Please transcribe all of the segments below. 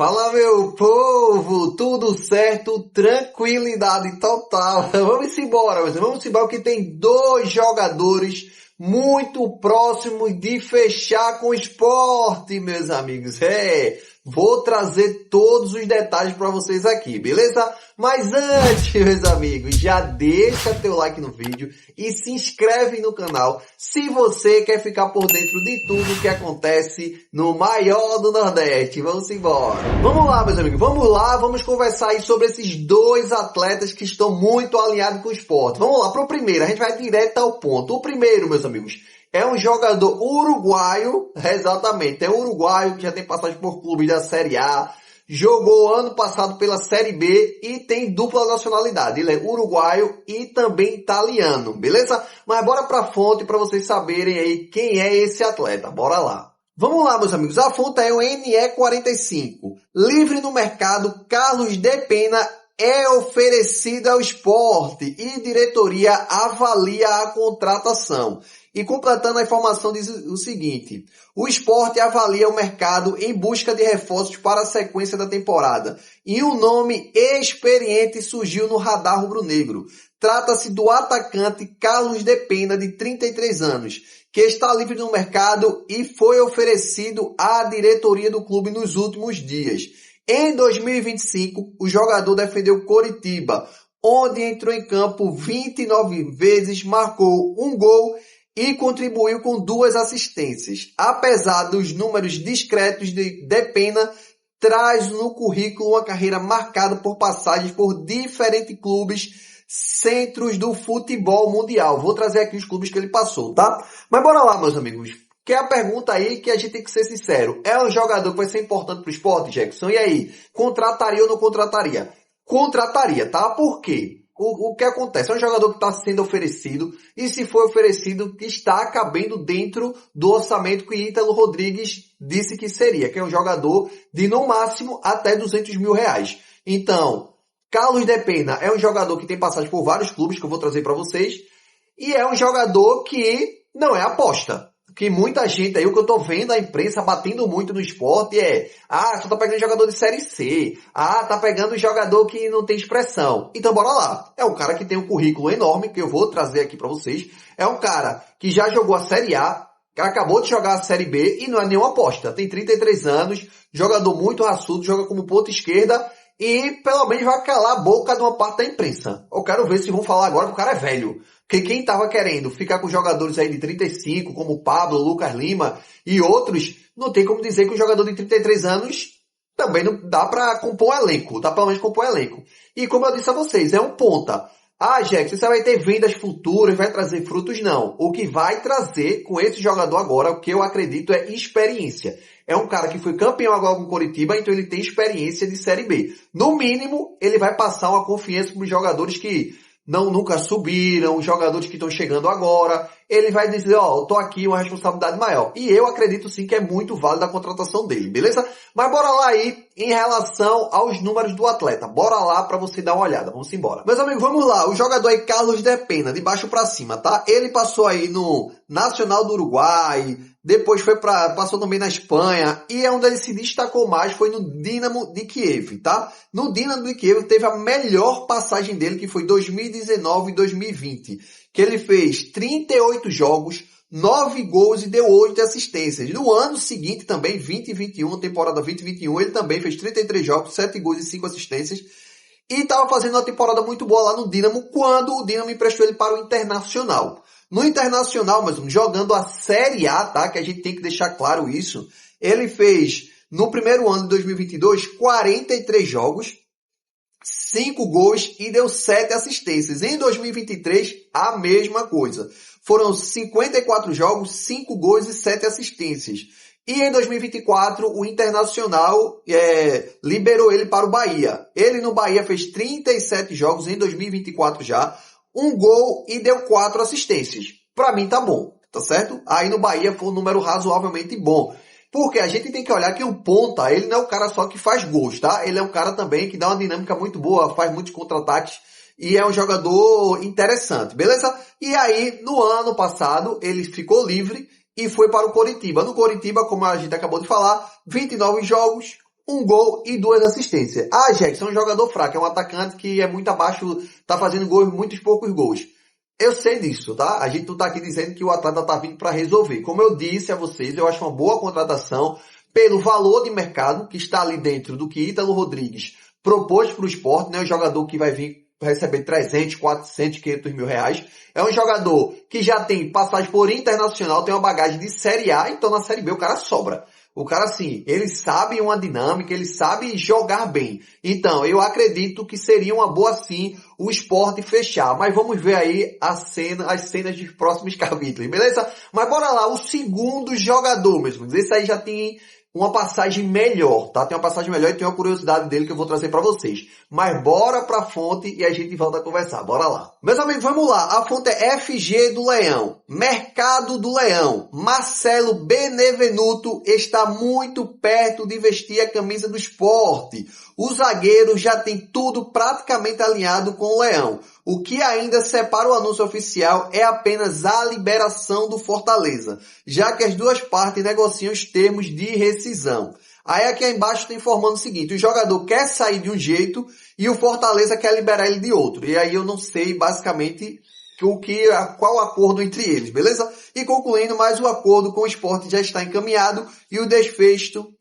Fala, meu povo, tudo certo? Tranquilidade total. Vamos embora, vamos embora que tem dois jogadores muito próximos de fechar com o Sport, meus amigos. Vou trazer todos os detalhes para vocês aqui, beleza? Mas antes, meus amigos, já deixa teu like no vídeo e se inscreve no canal se você quer ficar por dentro de tudo que acontece no maior do Nordeste. Vamos embora. Vamos lá, meus amigos, vamos lá, vamos conversar aí sobre esses dois atletas que estão muito alinhados com o Sport. Vamos lá, para o primeiro, a gente vai direto ao ponto. O primeiro, meus amigos, é um jogador uruguaio, exatamente, é um uruguaio que já tem passagem por clubes da Série A, jogou ano passado pela Série B e tem dupla nacionalidade. Ele é uruguaio e também italiano, beleza? Mas bora pra fonte para vocês saberem aí quem é esse atleta. Bora lá. Vamos lá, meus amigos. A fonte é o NE45. Livre no mercado, Carlos de Pena é oferecido ao Sport e diretoria avalia a contratação. E completando a informação diz o seguinte: o Sport avalia o mercado em busca de reforços para a sequência da temporada. E um nome experiente surgiu no radar rubro-negro. Trata-se do atacante Carlos de Pena, de 33 anos, que está livre no mercado e foi oferecido à diretoria do clube nos últimos dias. Em 2025, o jogador defendeu Coritiba, onde entrou em campo 29 vezes, marcou um gol e contribuiu com 2 assistências. Apesar dos números discretos de Pena, traz no currículo uma carreira marcada por passagens por diferentes clubes, centros do futebol mundial. Vou trazer aqui os clubes que ele passou, tá? Mas bora lá, meus amigos. Que é a pergunta aí que a gente tem que ser sincero. É um jogador que vai ser importante pro Sport, Jackson? E aí? Contrataria ou não contrataria? Contrataria, tá? Por quê? O que acontece? É um jogador que está sendo oferecido e se for oferecido está cabendo dentro do orçamento que Ítalo Rodrigues disse que seria, que é um jogador de no máximo até 200 mil reais. Então, Carlos de Pena é um jogador que tem passagem por vários clubes que eu vou trazer para vocês e é um jogador que não é aposta. Que muita gente aí, o que eu tô vendo a imprensa batendo muito no Sport só tá pegando jogador de Série C. Tá pegando jogador que não tem expressão. Então bora lá. É um cara que tem um currículo enorme, que eu vou trazer aqui pra vocês. É um cara que já jogou a Série A, que acabou de jogar a Série B e não é nenhuma aposta. Tem 33 anos, jogador muito raçudo, joga como ponta esquerda e pelo menos vai calar a boca de uma parte da imprensa. Eu quero ver se vão falar agora que o cara é velho. Porque quem estava querendo ficar com jogadores aí de 35, como o Pablo, Lucas Lima e outros, não tem como dizer que o jogador de 33 anos também não dá para compor um elenco. Dá pelo menos compor um elenco. E como eu disse a vocês, é um ponta. Jackson, você vai ter vendas futuras, vai trazer frutos? Não. O que vai trazer com esse jogador agora, o que eu acredito é experiência. É um cara que foi campeão agora com o Coritiba, então ele tem experiência de Série B. No mínimo, ele vai passar uma confiança para os jogadores que nunca subiram, jogadores que estão chegando agora. Ele vai dizer, eu tô aqui, uma responsabilidade maior. E eu acredito sim que é muito válida a contratação dele, beleza? Mas bora lá aí, em relação aos números do atleta. Bora lá pra você dar uma olhada, vamos embora. Meus amigos, vamos lá. O jogador aí, Carlos de Pena, de baixo pra cima, tá? Ele passou aí no Nacional do Uruguai, depois passou também na Espanha, e é onde ele se destacou mais, foi no Dinamo de Kiev, tá? No Dinamo de Kiev teve a melhor passagem dele, que foi 2019 e 2020, que ele fez 38 jogos, 9 gols e deu 8 assistências. No ano seguinte também, 2021, temporada 2021, ele também fez 33 jogos, 7 gols e 5 assistências, e estava fazendo uma temporada muito boa lá no Dinamo, quando o Dinamo emprestou ele para o Internacional. No Internacional, mas jogando a Série A, tá? Que a gente tem que deixar claro isso. Ele fez, no primeiro ano de 2022, 43 jogos, 5 gols e deu 7 assistências. Em 2023, a mesma coisa. Foram 54 jogos, 5 gols e 7 assistências. E em 2024, o Internacional liberou ele para o Bahia. Ele no Bahia fez 37 jogos em 2024 já, 1 gol e deu 4 assistências. Pra mim tá bom, tá certo? Aí no Bahia foi um número razoavelmente bom. Porque a gente tem que olhar que o ponta, ele não é o cara só que faz gols, tá? Ele é um cara também que dá uma dinâmica muito boa, faz muitos contra-ataques e é um jogador interessante, beleza? E aí, no ano passado, ele ficou livre e foi para o Coritiba. No Coritiba, como a gente acabou de falar, 29 jogos, um gol e 2 assistências. Ah, Jackson é um jogador fraco, é um atacante que é muito abaixo, tá fazendo gols, muitos poucos gols. Eu sei disso, tá? A gente não tá aqui dizendo que o atleta tá vindo para resolver. Como eu disse a vocês, eu acho uma boa contratação pelo valor de mercado que está ali dentro do que Ítalo Rodrigues propôs para o Sport, né? Um jogador que vai vir receber 300, 400, 500 mil reais. É um jogador que já tem passagem por internacional, tem uma bagagem de Série A, então na Série B o cara sobra. O cara, assim, ele sabe uma dinâmica, ele sabe jogar bem. Então, eu acredito que seria uma boa, sim, o Sport fechar. Mas vamos ver aí as cenas dos próximos capítulos, beleza? Mas bora lá, o segundo jogador, meus amigos. Esse aí já tem uma passagem melhor, tá? Tem uma passagem melhor e tem uma curiosidade dele que eu vou trazer pra vocês. Mas bora pra fonte e a gente volta a conversar. Bora lá. Meus amigos, vamos lá. A fonte é FG do Leão. Mercado do Leão. Marcelo Benevenuto está muito perto de vestir a camisa do Sport. O zagueiro já tem tudo praticamente alinhado com o Leão. O que ainda separa o anúncio oficial é apenas a liberação do Fortaleza, já que as duas partes negociam os termos de rescisão. Aí aqui embaixo está informando o seguinte: o jogador quer sair de um jeito e o Fortaleza quer liberar ele de outro. E aí eu não sei basicamente qual o acordo entre eles, beleza? E concluindo, mais o acordo com o Sport já está encaminhado e o desfecho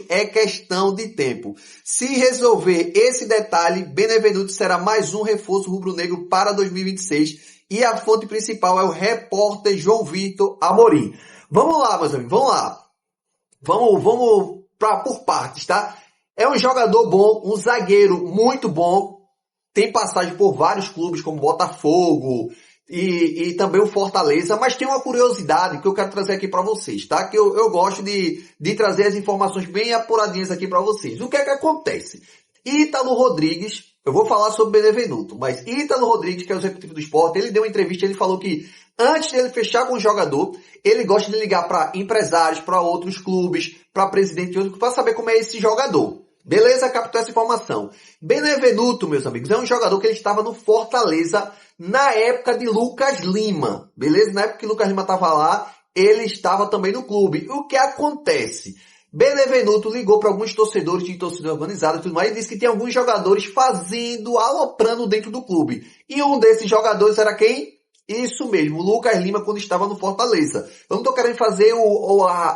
é questão de tempo. Se resolver esse detalhe, Benevenuto será mais um reforço rubro-negro para 2026 e a fonte principal é o repórter João Vitor Amorim. Vamos lá, meus amigos, vamos lá. Vamos por partes, tá? É um jogador bom, um zagueiro muito bom, tem passagem por vários clubes como Botafogo e também o Fortaleza, mas tem uma curiosidade que eu quero trazer aqui para vocês, tá? Que eu gosto de trazer as informações bem apuradinhas aqui para vocês. O que é que acontece? Ítalo Rodrigues, eu vou falar sobre Benevenuto, mas Ítalo Rodrigues, que é o executivo do Sport, ele deu uma entrevista e ele falou que antes de ele fechar com o jogador, ele gosta de ligar para empresários, para outros clubes, para presidente de outros, para saber como é esse jogador. Beleza? Captou essa informação. Benevenuto, meus amigos, é um jogador que ele estava no Fortaleza na época de Lucas Lima. Beleza? Na época que Lucas Lima estava lá, ele estava também no clube. O que acontece? Benevenuto ligou para alguns torcedores de torcida organizada e tudo mais e disse que tem alguns jogadores aloprando dentro do clube. E um desses jogadores era quem? Isso mesmo, o Lucas Lima quando estava no Fortaleza. Eu não estou querendo fazer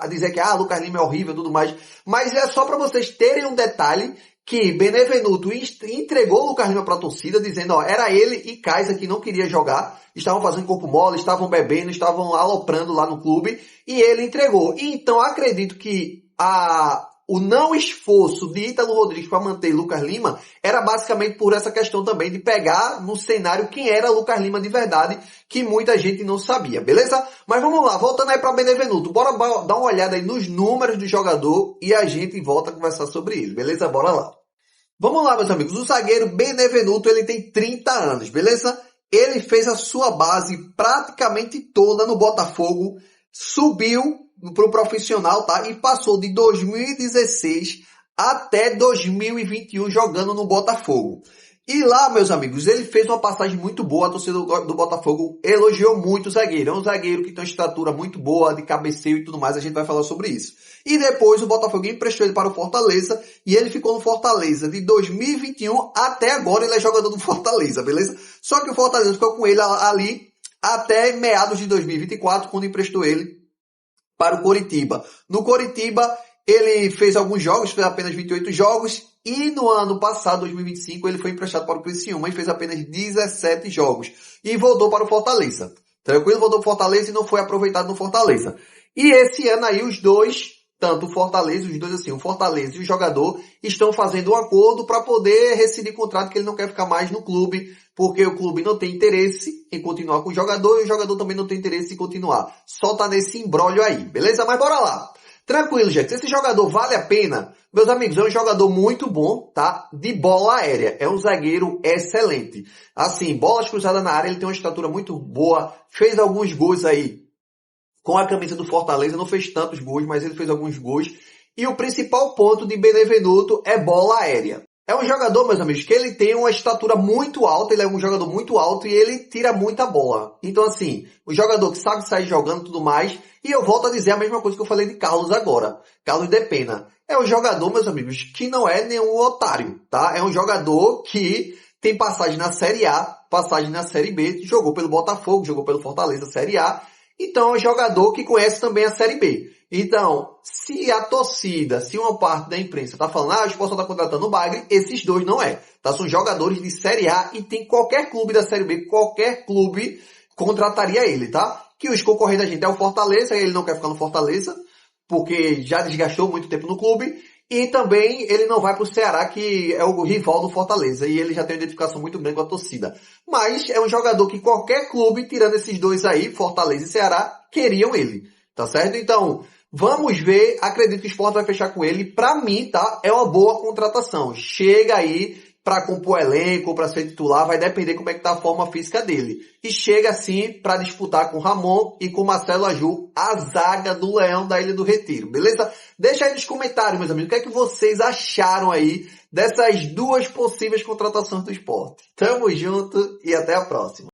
dizer que Lucas Lima é horrível e tudo mais, mas é só para vocês terem um detalhe que Benevenuto entregou o Lucas Lima para a torcida, dizendo, era ele e Kaisa que não queria jogar, estavam fazendo corpo mole, estavam bebendo, estavam aloprando lá no clube, e ele entregou. Então acredito que o não esforço de Ítalo Rodrigues para manter Lucas Lima era basicamente por essa questão também de pegar no cenário quem era Lucas Lima de verdade, que muita gente não sabia, beleza? Mas vamos lá, voltando aí para Benevenuto, bora dar uma olhada aí nos números do jogador e a gente volta a conversar sobre ele, beleza? Bora lá. Vamos lá, meus amigos, o zagueiro Benevenuto, ele tem 30 anos, beleza? Ele fez a sua base praticamente toda no Botafogo, subiu pro profissional, tá? E passou de 2016 até 2021 jogando no Botafogo. E lá, meus amigos, ele fez uma passagem muito boa, a torcida do Botafogo elogiou muito o zagueiro. É um zagueiro que tem uma estatura muito boa, de cabeceio e tudo mais, a gente vai falar sobre isso. E depois o Botafogo emprestou ele para o Fortaleza e ele ficou no Fortaleza de 2021 até agora, ele é jogador do Fortaleza, beleza? Só que o Fortaleza ficou com ele ali até meados de 2024, quando emprestou ele para o Coritiba. No Coritiba, ele fez alguns jogos, fez apenas 28 jogos, e no ano passado, 2025, ele foi emprestado para o Criciúma e fez apenas 17 jogos. E voltou para o Fortaleza. Tranquilo? Voltou para o Fortaleza e não foi aproveitado no Fortaleza. E esse ano aí, os dois, tanto o Fortaleza, os dois assim, o Fortaleza e o jogador, estão fazendo um acordo para poder rescindir contrato, que ele não quer ficar mais no clube, porque o clube não tem interesse em continuar com o jogador e o jogador também não tem interesse em continuar. Só tá nesse imbróglio aí, beleza? Mas bora lá. Tranquilo, gente. Esse jogador vale a pena? Meus amigos, é um jogador muito bom, tá? De bola aérea. É um zagueiro excelente. Assim, bolas cruzadas na área, ele tem uma estatura muito boa. Fez alguns gols aí com a camisa do Fortaleza. Não fez tantos gols, mas ele fez alguns gols. E o principal ponto de Benevenuto é bola aérea. É um jogador, meus amigos, que ele tem uma estatura muito alta, ele é um jogador muito alto e ele tira muita bola. Então, assim, o jogador que sabe sair jogando e tudo mais. E eu volto a dizer a mesma coisa que eu falei de Carlos agora. Carlos de Pena. é um jogador, meus amigos, que não é nenhum otário, tá? É um jogador que tem passagem na Série A, passagem na Série B, jogou pelo Botafogo, jogou pelo Fortaleza Série A, então é um jogador que conhece também a Série B. Então, se a torcida, se uma parte da imprensa tá falando, o Sport só tá contratando o Bagre, esses dois não é. Tá? São jogadores de Série A e tem qualquer clube da Série B, qualquer clube contrataria ele, tá? Que os concorrentes da gente é o Fortaleza, ele não quer ficar no Fortaleza, porque já desgastou muito tempo no clube. E também ele não vai para o Ceará, que é o rival do Fortaleza. E ele já tem uma identificação muito grande com a torcida. Mas é um jogador que qualquer clube, tirando esses dois aí, Fortaleza e Ceará, queriam ele. Tá certo? Então, vamos ver. Acredito que o Sport vai fechar com ele. Para mim, tá? É uma boa contratação. Chega aí para compor elenco, para ser titular, vai depender como é que tá a forma física dele. E chega sim para disputar com o Ramon e com o Marcelo Aju a zaga do Leão da Ilha do Retiro, beleza? Deixa aí nos comentários, meus amigos, o que é que vocês acharam aí dessas duas possíveis contratações do Sport. Tamo junto e até a próxima.